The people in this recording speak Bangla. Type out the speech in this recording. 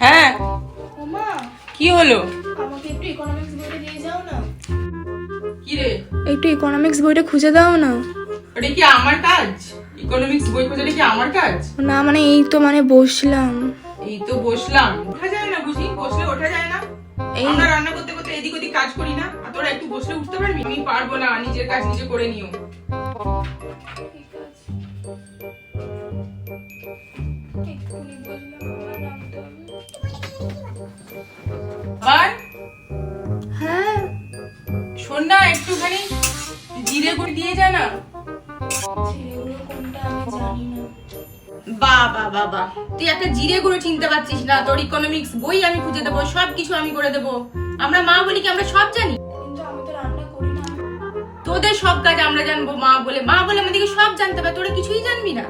হ্যাঁ ওমা, কি হলো? আমাকে একটু ইকোনমিক্স বইটা দিয়ে যাও না। কি রে? একটু ইকোনমিক্স বইটা খুঁজে দাও না। ওটা কি আমার কাজ? ইকোনমিক্স বই খোঁজাটা কি আমার কাজ? না মানে এই তো মানে বসলাম। এই তো বসলাম, ওঠা যায় না বুঝি? বসলে ওঠা যায় না? এই আমরা রান্না করতে করতে এদিক ওদিক কাজ করি না, আর তোরা একটু বসলে উঠতে পারবি? আমি পারবো না, নিজের কাজ নিজে করে নিও। ঠিক আছে। এক্ষুনি বসলাম, আবার নামতে হবে। আবার হ্যাঁ, শোন না, একটুখানি জিরে গুঁড়ি দিয়ে যা না। ছেলেগুলো কোনটা আমি জানি না। বাবা বাবা, তুই একটা জিরে গুঁড়ো চিনতে পারছিস না? তোর ইকোনমিক্স বই আমি খুঁজে দেবো, সবকিছু আমি করে দেবো। আমরা মা বলি কি আমরা সব জানি? কিন্তু আমি তো রান্না করি না। তোদের সব কাজ আমরা জানবো মা বলে? মা বলে আমাদেরকে সব জানতে হবে, তোরা কিছুই জানবি না।